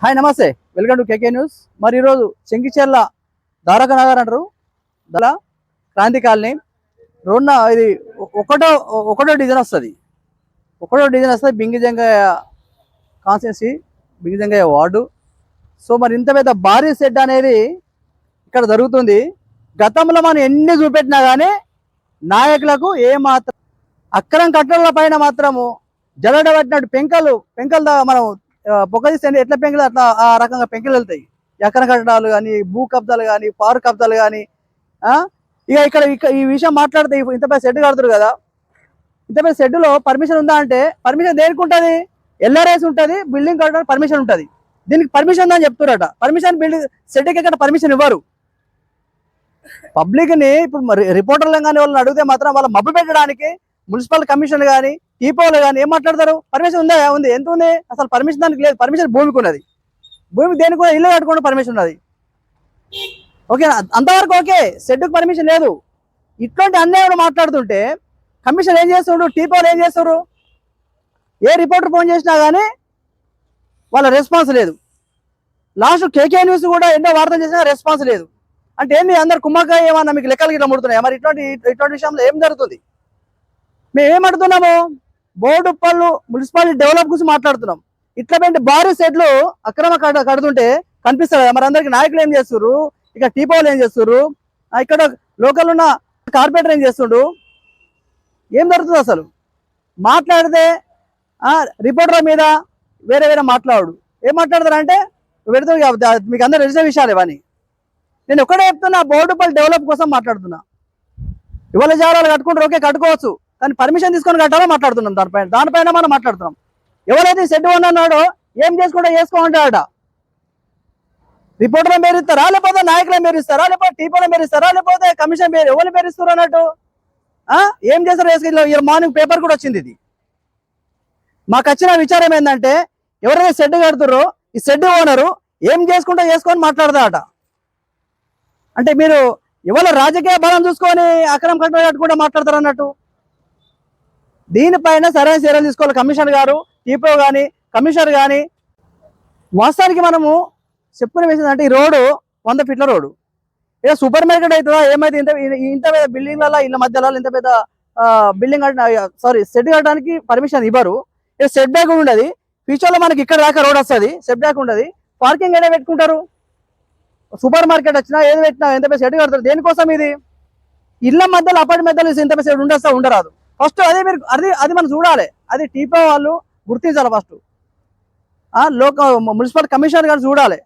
Hi నమస్తే, welcome to KK news. మరి ఈరోజు చెంగిచెర్ల ద్వారకా నగర్ అంటారు, దళ క్రాంతి కాలనీ రోడ్న ఇది ఒకటో డిజైన్ వస్తుంది. బింగిజంగయ్య కాన్స్టిట్యున్సీ, బింగిజంగయ్య వార్డు. సో మరి ఇంత పెద్ద భారీ సెట్ అనేది ఇక్కడ జరుగుతుంది. గతంలో మనం ఎన్ని చూపెట్టినా కానీ నాయకులకు ఏమాత్రం అక్రమ కట్టడాల పైన మాత్రము జలడబట్టినట్టు పెంకలు మనం పొగదీస్తే ఎట్లా పెంకులు అట్లా ఆ రకంగా పెంకులు వెళ్తాయి. ఎకర కట్టడాలు కానీ, భూ కబ్జాలు కానీ, పారు కబ్జాలు కానీ. ఇక ఇక్కడ ఈ విషయం మాట్లాడితే ఇంత పెద్ద షెడ్ కడుతురు కదా, ఇంత పెద్ద షెడ్లో పర్మిషన్ ఉందా అంటే పర్మిషన్ దేనికి ఉంటుంది? ఎల్ఆర్ఎస్ ఉంటుంది, బిల్డింగ్ కట్టడానికి పర్మిషన్ ఉంటుంది. దీనికి పర్మిషన్ ఉందని చెప్తున్నారట. పర్మిషన్ బిల్డింగ్ షెడ్కి ఎక్కడ పర్మిషన్ ఇవ్వరు. పబ్లిక్ని ఇప్పుడు రిపోర్టర్లు కానీ వాళ్ళని అడిగితే మాత్రం వాళ్ళ మబ్బు పెట్టడానికి మున్సిపల్ కమిషన్ కానీ, టీపోలు కానీ ఏం మాట్లాడతారు? పర్మిషన్ ఉందా? ఉంది. ఎంత ఉంది అసలు? పర్మిషన్ దానికి లేదు. పర్మిషన్ భూమికి ఉన్నది. భూమికి దేనికి కూడా ఇల్లు కట్టుకోవడం పర్మిషన్ ఉన్నది. ఓకే, అంతవరకు ఓకే. షెడ్కి పర్మిషన్ లేదు. ఇట్లాంటి అన్యాయం మాట్లాడుతుంటే కమిషన్ ఏం చేస్తున్నారు, టీపోలు ఏం చేస్తారు? ఏ రిపోర్టర్ ఫోన్ చేసినా కానీ వాళ్ళ రెస్పాన్స్ లేదు. లాస్ట్ కేకే న్యూస్ కూడా ఎన్నో వార్తలు చేసినా రెస్పాన్స్ లేదు. అంటే ఏంది, అందరు కుమ్మకాయ ఏమన్నా మీకు లెక్కలు గిట్లా ముడుతున్నాయి? మరి ఇటువంటి విషయంలో ఏం జరుగుతుంది? మేమేమడుతున్నాము? బోడుపల్లి మున్సిపాలిటీ డెవలప్ గురించి మాట్లాడుతున్నాం. ఇట్లా పెట్టి భారీ సెట్లు అక్రమ కడుతుంటే కనిపిస్తారు కదా. మరి అందరికి నాయకులు ఏం చేస్తున్నారు, ఇక టీపోలు ఏం చేస్తున్నారు, ఇక్కడ లోకల్ ఉన్న కార్పొరేటర్ ఏం చేస్తుండ్రు? ఏం జరుగుతుంది అసలు? మాట్లాడితే రిపోర్టర్ మీద వేరే మాట్లాడు. ఏం మాట్లాడతారు అంటే పెడుతూ మీకు అందరూ తెలిసిన విషయాలు ఇవన్నీ. నేను ఒక్కడే చెప్తున్నా, బోడుపల్లి డెవలప్ కోసం మాట్లాడుతున్నా. ఇవాళ జాగాలు కట్టుకుంటారు, ఓకే కట్టుకోవచ్చు, కానీ పర్మిషన్ తీసుకొని కట్టాలో మాట్లాడుతున్నాం. దానిపైన మనం మాట్లాడుతున్నాం. ఎవరైతే షెడ్ ఉన్నాడో ఏం చేసుకోమంటాడట? రిపోర్టర్లు మేరిస్తారా, లేకపోతే నాయకులు మేరిస్తారా, లేకపోతే టీపీలో మేరిస్తారా, లేకపోతే కమిషన్ ఎవరు మేరిస్తారు అన్నట్టు? ఏం చేస్తారు? మార్నింగ్ పేపర్ కూడా వచ్చింది. ఇది మాకు వచ్చిన విచారం ఏంటంటే, ఎవరైతే షెడ్ కడుతుర్రో ఈ షెడ్ ఓనరు ఏం చేసుకొని మాట్లాడతాడట. అంటే మీరు ఇవాళ రాజకీయ బలం చూసుకొని అక్రమ కట్టడం కట్టుకుంటూ మాట్లాడతారు అన్నట్టు. దీనిపైన సరైన చర్యలు తీసుకోవాలి కమిషనర్ గారు, టీపో కానీ, కమిషనర్ కానీ. వాస్తవానికి మనము చెప్పుకునే విషయం అంటే, ఈ రోడ్డు 100 ఫీట్ల రోడ్డు. ఇక సూపర్ మార్కెట్ అవుతుందా? ఏమైతే ఇంత పెద్ద బిల్డింగ్లలో ఇళ్ళ మధ్యలో ఇంత పెద్ద బిల్డింగ్ షెడ్ కట్టడానికి పర్మిషన్ ఇవ్వరు. ఇక సెట్ బ్యాక్ ఉండదు. ఫ్యూచర్లో మనకి ఇక్కడ దాకా రోడ్ వస్తుంది, సెట్ బ్యాక్ ఉండదు. పార్కింగ్ ఏదో పెట్టుకుంటారు. సూపర్ మార్కెట్ వచ్చినా ఏది పెట్టినా ఎంత పెద్ద షెడ్ కడతారు. దేనికోసం? ఇది ఇళ్ళ మధ్యలో అపార్ట్మెంట్ మధ్యలో ఇంత పెద్ద షెడ్ ఉండరాదు. ఫస్ట్ అది మనం చూడాలి. అది టీపో వాళ్ళు గుర్తించాలి. ఫస్ట్ మున్సిపల్ కమిషనర్ గారు చూడాలి.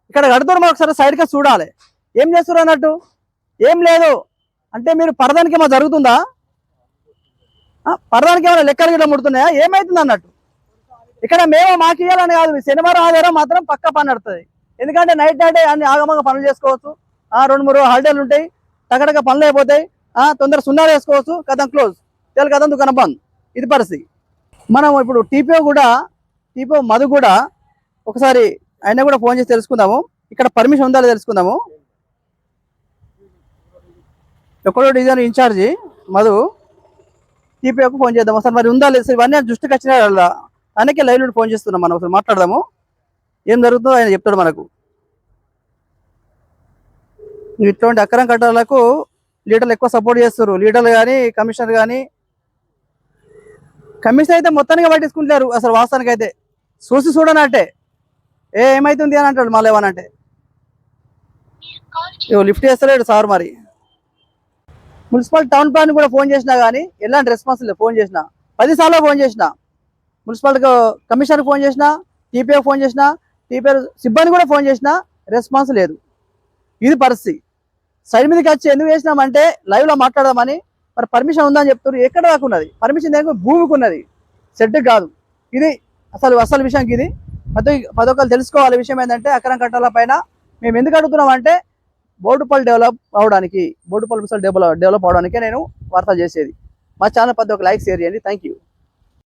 ఇక్కడ కడుతున్నారు, మనం ఒకసారి సైడ్గా చూడాలి. ఏం చేస్తారు అన్నట్టు? ఏం లేదు అంటే మీరు పరదానికి ఏమైనా జరుగుతుందా? పరదానికి ఏమైనా లెక్కలు గిట్లా ముడుతున్నాయా? ఏమవుతుంది అన్నట్టు? ఇక్కడ మేము మాకు ఇవ్వాలని కాదు, శనివారం ఆధారం మాత్రం పక్క పని నడుతుంది. ఎందుకంటే నైట్ అన్ని ఆగమంగా పనులు చేసుకోవచ్చు. 2-3 హాలిడేలు ఉంటాయి, టకటక పనులు అయిపోతాయి. తొందర సున్నాలు వేసుకోవచ్చు, కథం క్లోజ్, కథం దుకాణం బంద్. ఇది పరిస్థితి. మనం ఇప్పుడు టీపో మధు కూడా ఒకసారి ఆయన కూడా ఫోన్ చేసి తెలుసుకుందాము. ఇక్కడ పర్మిషన్ ఉందా తెలుసుకుందాము. ఎక్కడో డిజైన్ ఇన్ఛార్జి మధు, టీపీఓకి ఫోన్ చేద్దాం ఒకసారి. మరి ఉందా లేదు ఇవన్నీ దృష్టికి వచ్చినా కదా, ఆయనకే లైవ్ నుండి ఫోన్ చేస్తున్నాం. మనం ఒకసారి మాట్లాడదాము, ఏం జరుగుతుందో ఆయన చెప్తాడు మనకు. ఇటువంటి అక్రమ కట్టడాలకు లీడర్లు ఎక్కువ సపోర్ట్ చేస్తారు. లీడర్లు కానీ, కమిషనర్ కానీ. కమిషన్ అయితే మొత్తానికి పట్టించుకుంటారు. అసలు వాస్తవానికి అయితే చూడనంటే ఏమైతుంది అని అంటాడు. మళ్ళీ ఏమనంటే లిఫ్ట్ చేస్తలేడు సార్. మరి మున్సిపల్ టౌన్ ప్లాన్ కూడా ఫోన్ చేసినా కానీ ఎలాంటి రెస్పాన్స్ లేదు. ఫోన్ చేసిన 10 సార్లు ఫోన్ చేసిన, మున్సిపల్ కమిషనర్కి ఫోన్ చేసిన, టీపీఓ ఫోన్ చేసిన, టీపీఓ సిబ్బంది కూడా ఫోన్ చేసిన, రెస్పాన్స్ లేదు. ఇది పరిస్థితి. సైడ్ మీదకి వచ్చి ఎందుకు చేసినామంటే లైవ్లో మాట్లాడదామని. మరి పర్మిషన్ ఉందని చెప్తారు. ఎక్కడ దాకా ఉన్నది పర్మిషన్? దేనికి? భూమికి ఉన్నది, షెడ్ కాదు. ఇది అసలు విషయానికి ఇది ప్రతి ఒక్కరు తెలుసుకోవాలి. విషయం ఏంటంటే, అక్రమ కట్టడాల పైన మేము ఎందుకు అడుగుతున్నాం అంటే, బోడుపల్లి డెవలప్ అవడానికి, బోడుపల్లి డెవలప్ అవడానికే నేను వార్తలు చేసేది. మా ఛానల్ ప్రతి ఒక్క లైక్ షేర్ చేయండి. Thank you.